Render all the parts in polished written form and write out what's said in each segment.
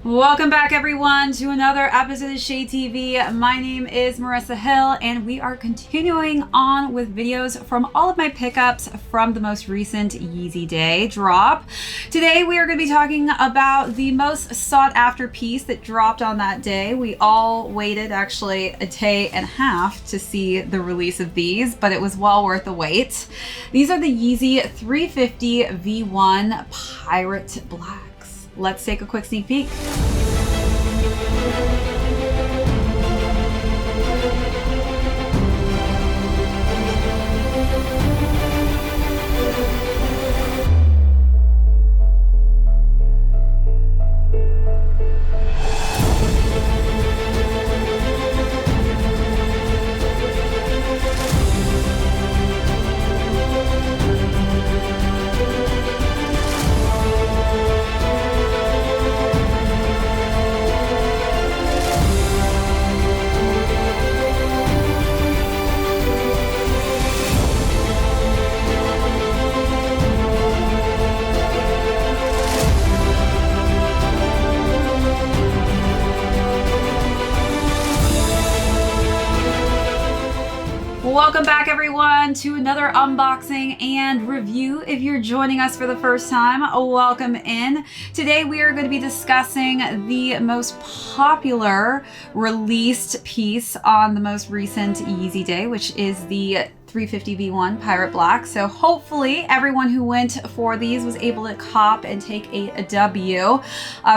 Welcome back everyone to another episode of ShadeTV. My name is Marissa Hill and we are continuing on with videos from all of my pickups from the most recent Yeezy Day drop. Today we are going to be talking about the most sought after piece that dropped on that day. We all waited actually a day and a half to see the release of these, but it was well worth the wait. These are the Yeezy 350 V1 Pirate Black. Let's take a quick sneak peek. Welcome back everyone to another unboxing and review. If you're joining us for the first time, welcome in. Today we are going to be discussing the most popular released piece on the most recent Yeezy Day, which is the 350 V1 Pirate Black. So hopefully everyone who went for these was able to cop and take a W.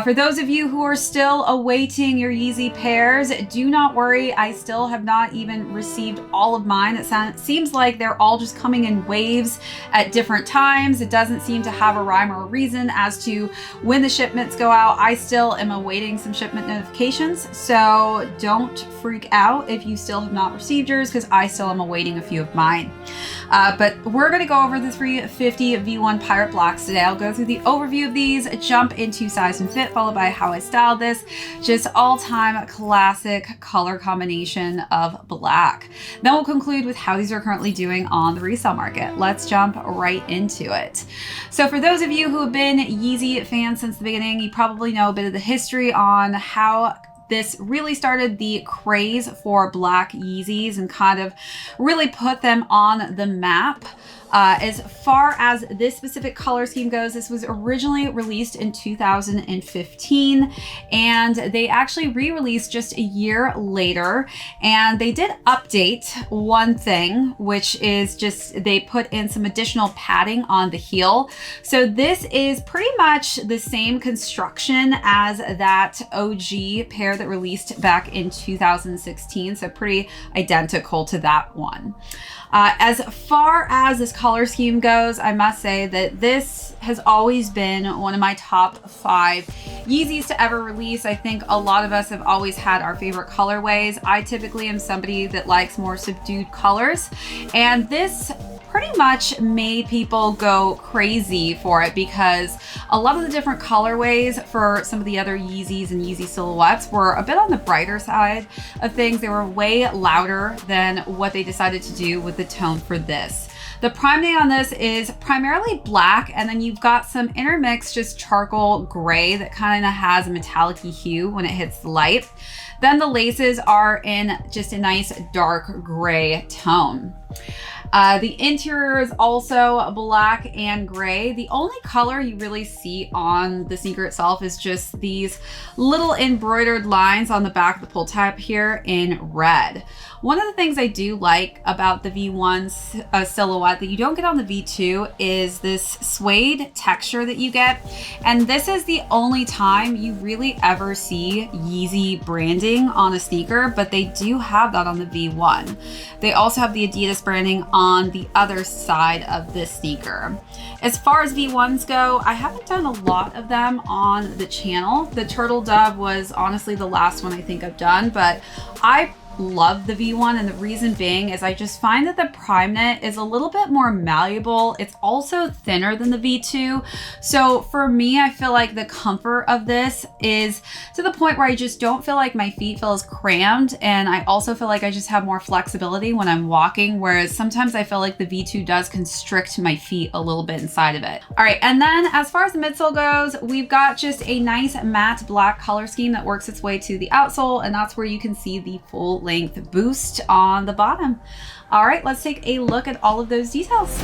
For those of you who are still awaiting your Yeezy pairs, do not worry. I still have not even received all of mine. It seems like they're all just coming in waves at different times. It doesn't seem to have a rhyme or a reason as to when the shipments go out. I still am awaiting some shipment notifications, so don't freak out if you still have not received yours, because I still am awaiting a few of mine. But we're going to go over the 350 V1 Pirate Blacks today. I'll go through the overview of these, jump into size and fit, followed by how I styled this. Just all-time classic color combination of black. Then we'll conclude with how these are currently doing on the resale market. Let's jump right into it. So for those of you who have been Yeezy fans since the beginning, you probably know a bit of the history on how this really started the craze for black Yeezys and kind of really put them on the map. As far as this specific color scheme goes, this was originally released in 2015 and they actually re-released just a year later, and they did update one thing, which is just they put in some additional padding on the heel. So this is pretty much the same construction as that OG pair that released back in 2016, so pretty identical to that one. As far as this color scheme goes, I must say that this has always been one of my top 5 Yeezys to ever release. I think a lot of us have always had our favorite colorways. I typically am somebody that likes more subdued colors, and this pretty much made people go crazy for it because a lot of the different colorways for some of the other Yeezys and Yeezy silhouettes were a bit on the brighter side of things. They were way louder than what they decided to do with the tone for this. The prime day on this is primarily black, and then you've got some intermixed just charcoal gray that kind of has a metallic-y hue when it hits the light. Then the laces are in just a nice dark gray tone. The interior is also black and gray. The only color you really see on the sneaker itself is just these little embroidered lines on the back of the pull tab here in red. One of the things I do like about the V1 silhouette that you don't get on the V2 is this suede texture that you get. And this is the only time you really ever see Yeezy branding on a sneaker, but they do have that on the V1. They also have the Adidas branding on the other side of this sneaker. As far as V1s go, I haven't done a lot of them on the channel. The Turtledove was honestly the last one I think I've done, but I love the V1, and the reason being is I just find that the prime knit is a little bit more malleable. It's also thinner than the V2. So for me, I feel like the comfort of this is to the point where I just don't feel like my feet feel as crammed, and I also feel like I just have more flexibility when I'm walking, whereas sometimes I feel like the V2 does constrict my feet a little bit inside of it. All right, and then as far as the midsole goes, we've got just a nice matte black color scheme that works its way to the outsole, and that's where you can see the full length boost on the bottom. All right, let's take a look at all of those details.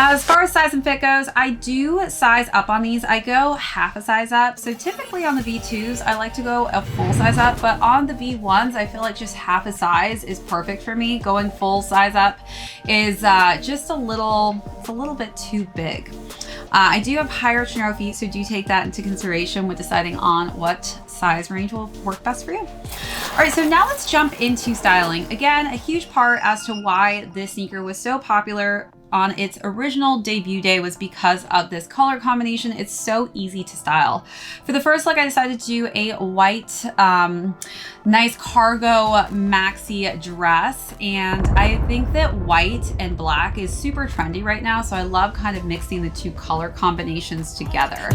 As far as size and fit goes, I do size up on these. I go half a size up. So typically on the V2s, I like to go a full size up, but on the V1s, I feel like just half a size is perfect for me. Going full size up is just it's a little bit too big. I do have higher to narrow feet, so do take that into consideration when deciding on what size range will work best for you. All right, so now let's jump into styling. Again, a huge part as to why this sneaker was so popular on its original debut day was because of this color combination. It's so easy to style. For the first look, I decided to do a white, nice cargo maxi dress. And I think that white and black is super trendy right now. So I love kind of mixing the two color combinations together.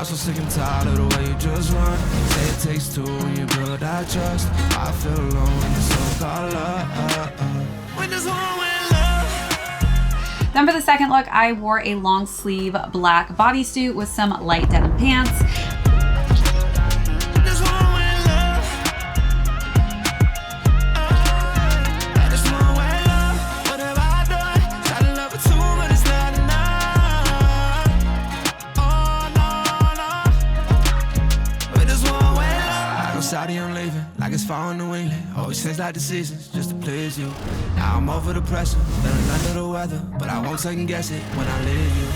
Sick and tired of the way you just run. Say it takes two when you build that trust. I feel alone in the so-called love. When there's one with love. Then for the second look, I wore a long sleeve black bodysuit with some light denim pants. I'm leaving, like it's fall in New England. Always change like the seasons, just to please you. Now I'm over the pressure, feeling under the weather, but I won't second guess it when I leave you.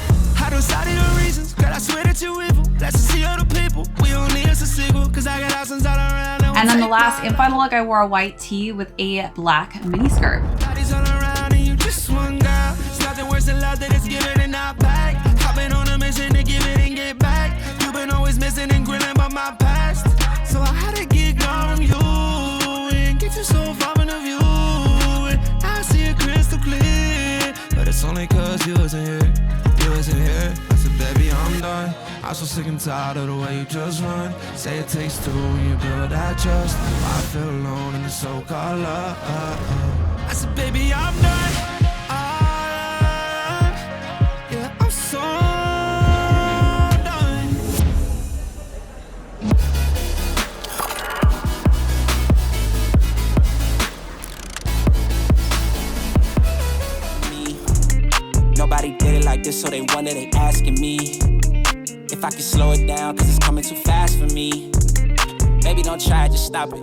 I don't study the reasons, girl, I swear that you're evil. Let's see other people, we don't need us a sequel, cause I got options all around. And then the last and final look, I wore a white tee with a black mini skirt. Bodies all around and you just one girl. It's nothing worse than love that is given and not back. I've been on a mission to give it and get back. You've been always missing and grilling about my past. So I had to get gone from you and get you so far from the view. And I see it crystal clear, but it's only cause you wasn't here. You wasn't here. I said, baby, I'm done. I'm so sick and tired of the way you just run. Say it takes two when you build that trust. I feel alone in the so-called love. I said, baby, I'm done. Yeah, I'm so done. Nobody did it like this, so they wonder, they asking me if I can slow it down, cause it's coming too fast for me. Baby, don't try it, just stop it.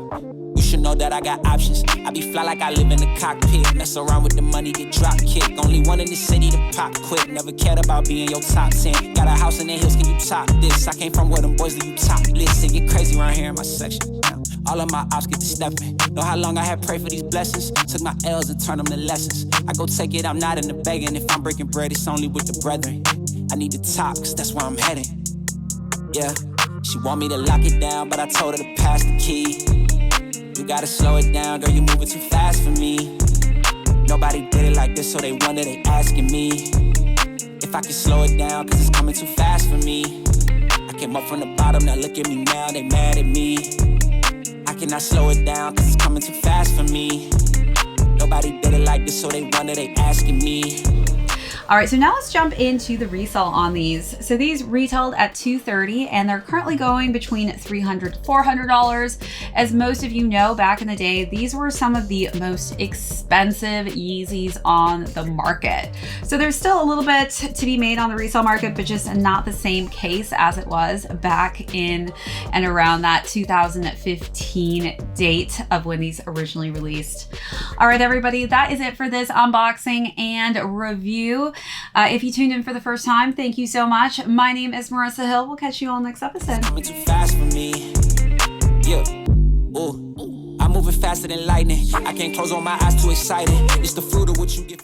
You should know that I got options. I be fly like I live in the cockpit. Mess around with the money, get drop kick. Only one in the city to pop quick. Never cared about being your top 10. Got a house in the hills, can you top this? I came from where them boys that you topless. It get crazy around here in my section. All of my ops get to stepping. Know how long I had prayed for these blessings. Took my L's and turned them to lessons. I go take it, I'm not in the begging. If I'm breaking bread, it's only with the brethren. I need to top, cause that's where I'm heading. Yeah, she want me to lock it down, but I told her to pass the key. You gotta slow it down, girl, you moving too fast for me. Nobody did it like this, so they wonder, they asking me if I can slow it down, cause it's coming too fast for me. I came up from the bottom, now look at me now, they mad at me. I cannot slow it down, cause it's coming too fast for me. Nobody did it like this, so they wonder, they asking me. All right, so now let's jump into the resale on these. So these retailed at $230 and they're currently going between $300 to $400. As most of you know, back in the day, these were some of the most expensive Yeezys on the market. So there's still a little bit to be made on the resale market, but just not the same case as it was back in and around that 2015 date of when these originally released. All right, everybody, that is it for this unboxing and review. If you tuned in for the first time, thank you so much. My name is Marissa Hill. We'll catch you all next episode. Coming too fast for me. Yeah. Ooh. I'm moving faster than lightning. I can't close on my eyes, too excited. It's the fruit of what you get.